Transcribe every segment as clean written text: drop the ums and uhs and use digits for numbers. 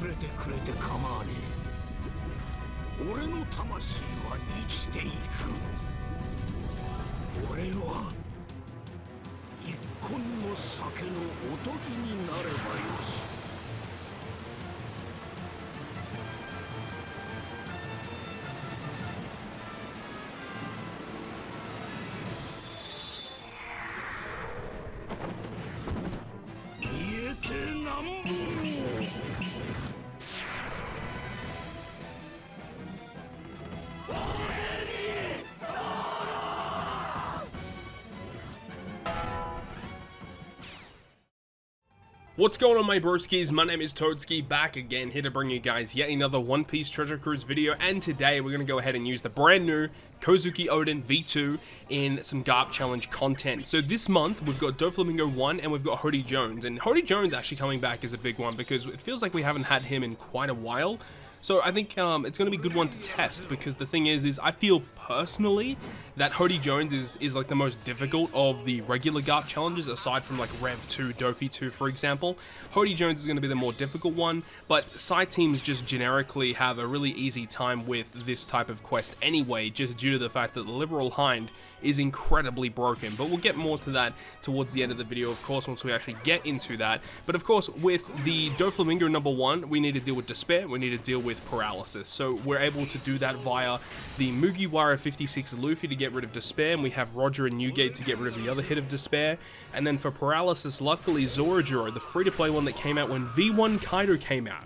連れてくれて構わねえ。俺の魂は生きていく。俺は一献の酒のおとぎになればよし。言えてなんぼ。What's going on, my broskies? My name is Toadskii, back again, here to bring you guys yet another One Piece Treasure Cruise video, and today we're going to go ahead and use the brand new Kozuki Oden V2 in some Garp Challenge content. So this month, we've got Doflamingo 1 and we've got Hody Jones, and Hody Jones actually coming back is a big one because it feels like we haven't had him in quite a while. So I think it's going to be a good one to test, because the thing is I feel personally that Hody Jones is like the most difficult of the regular Garp challenges, aside from like Rev 2, Dofi 2 for example. Hody Jones is going to be the more difficult one, but side teams just generically have a really easy time with this type of quest anyway, just due to the fact that the Liberal Hind is incredibly broken. But we'll get more to that towards the end of the video, of course, once we actually get into that. But of course, with the Doflamingo number 1, we need to deal with despair, we need to deal with paralysis. So we're able to do that via the Mugiwara 56 Luffy to get rid of despair, and we have Roger and Newgate to get rid of the other hit of despair. And then for paralysis, luckily Zorojiro, the free-to-play one that came out when V1 Kaido came out,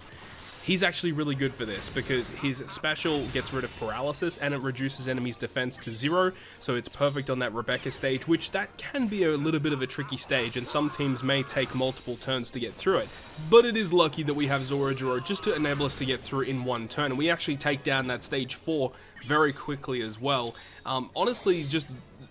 he's actually really good for this because his special gets rid of paralysis and it reduces enemies' defense to 0, so it's perfect on that Rebecca stage, which that can be a little bit of a tricky stage, and some teams may take multiple turns to get through it. But it is lucky that we have Zorojiro just to enable us to get through in one turn, and we actually take down that stage 4 very quickly as well. Honestly,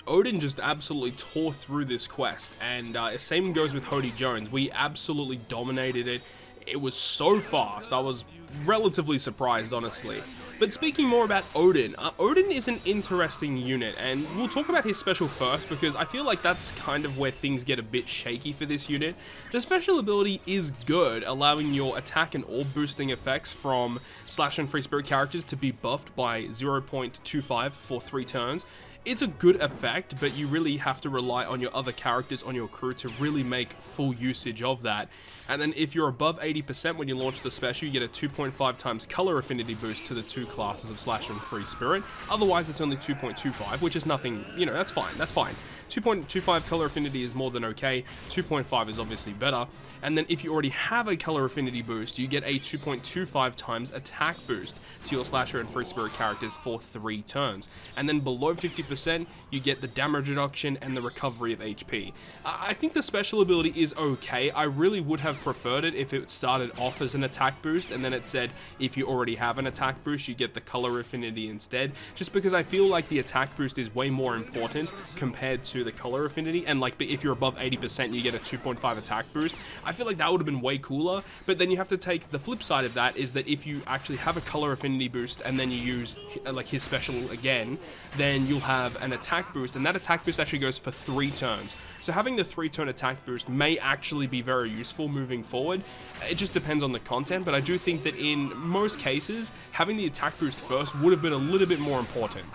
Oden just absolutely tore through this quest, and same goes with Hody Jones. We absolutely dominated it. It was so fast, I was relatively surprised, honestly. But speaking more about Oden, Oden is an interesting unit, and we'll talk about his special first because I feel like that's kind of where things get a bit shaky for this unit. The special ability is good, allowing your attack and orb boosting effects from Slash and Free Spirit characters to be buffed by 0.25 for 3 turns. It's a good effect, but you really have to rely on your other characters on your crew to really make full usage of that. And then if you're above 80% when you launch the special, you get a 2.5 times color affinity boost to the 2 classes of Slash and Free Spirit. Otherwise, it's only 2.25, which is nothing, you know, that's fine, that's fine. 2.25 color affinity is more than okay, 2.5 is obviously better, and then if you already have a color affinity boost, you get a 2.25 times attack boost to your Slasher and Free Spirit characters for 3 turns, and then below 50%, you get the damage reduction and the recovery of HP. I think the special ability is okay. I really would have preferred it if it started off as an attack boost, and then it said if you already have an attack boost, you get the color affinity instead, just because I feel like the attack boost is way more important compared to the color affinity, and like if you're above 80% you get a 2.5 attack boost. I feel like that would have been way cooler, but then you have to take the flip side of that, is that if you actually have a color affinity boost and then you use like his special again, then you'll have an attack boost, and that attack boost actually goes for 3 turns. So having the 3-turn attack boost may actually be very useful moving forward. It just depends on the content, but I do think that in most cases having the attack boost first would have been a little bit more important.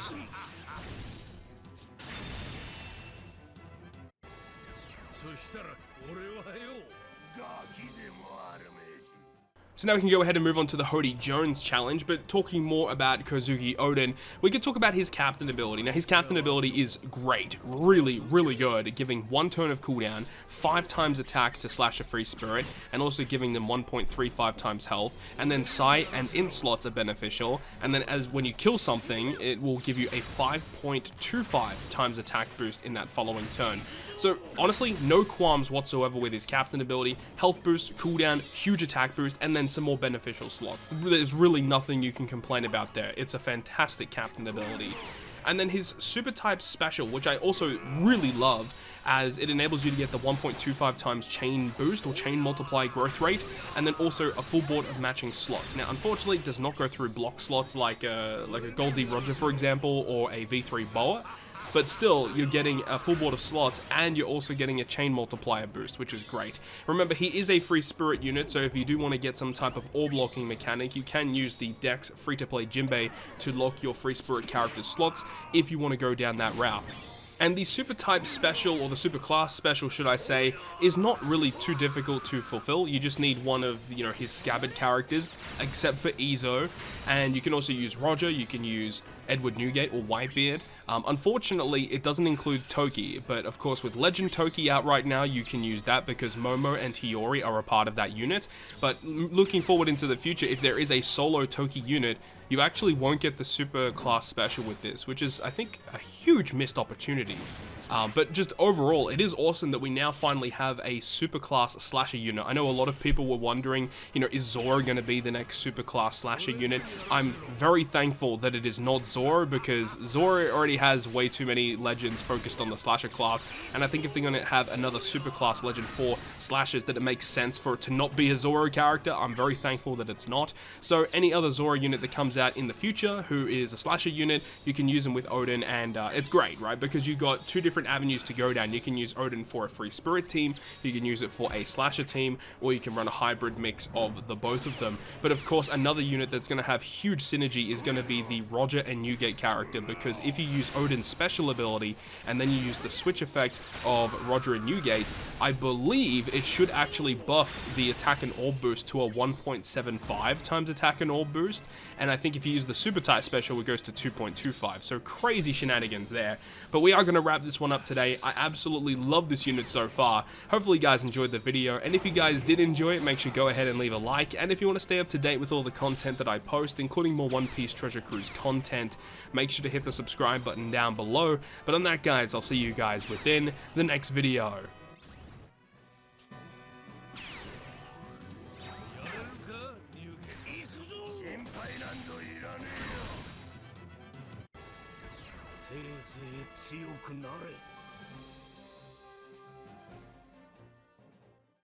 So now we can go ahead and move on to the Hody Jones challenge, but talking more about Kozuki Oden, we could talk about his captain ability. Now his captain ability is great, really, really good, giving 1 turn of cooldown, 5 times attack to Slash a Free Spirit, and also giving them 1.35 times health, and then Sight and Int slots are beneficial, and then when you kill something, it will give you a 5.25 times attack boost in that following turn. So honestly, no qualms whatsoever with his captain ability. Health boost, cooldown, huge attack boost, and then some more beneficial slots. There's really nothing you can complain about there. It's a fantastic captain ability. And then his super type special, which I also really love, as it enables you to get the 1.25 times chain boost or chain multiply growth rate, and then also a full board of matching slots. Now unfortunately it does not go through block slots like a Goldie Roger for example, or a V3 Boa. but still, you're getting a full board of slots, and you're also getting a chain multiplier boost, which is great. Remember, he is a free spirit unit, so if you do want to get some type of orb locking mechanic, you can use the Dex free-to-play Jinbei to lock your free spirit character slots if you want to go down that route. And the super type special, or the super class special should I say, is not really too difficult to fulfill. You just need one of, you know, his scabbard characters, except for Izo. And you can also use Roger, you can use Edward Newgate or Whitebeard. Unfortunately, it doesn't include Toki, but of course with Legend Toki out right now, you can use that because Momo and Hiyori are a part of that unit. But looking forward into the future, if there is a solo Toki unit, you actually won't get the super class special with this, which is, I think, a huge missed opportunity. But just overall, it is awesome that we now finally have a super class slasher unit. I know a lot of people were wondering, you know, is Zoro going to be the next super class slasher unit? I'm very thankful that it is not Zoro, because Zoro already has way too many legends focused on the slasher class, and I think if they're going to have another super class legend for slashers, that it makes sense for it to not be a Zoro character. I'm very thankful that it's not. So any other Zoro unit that comes out in the future who is a slasher unit, you can use them with Oden, and it's great, right? Because you got two different avenues to go down. You can use Oden for a free spirit team, you can use it for a slasher team, or you can run a hybrid mix of the both of them. But of course, another unit that's going to have huge synergy is going to be the Roger and Newgate character, because if you use Oden's special ability and then you use the switch effect of Roger and Newgate, I believe it should actually buff the attack and orb boost to a 1.75 times attack and orb boost, and I think if you use the super type special, it goes to 2.25, so crazy shenanigans there. But we are going to wrap this one up today. I absolutely love this unit so far. Hopefully you guys enjoyed the video, and if you guys did enjoy it, make sure to go ahead and leave a like, and if you want to stay up to date with all the content that I post, including more One Piece Treasure Cruise content, make sure to hit the subscribe button down below. But on that, guys, I'll see you guys within the next video. せいぜい強くなれ。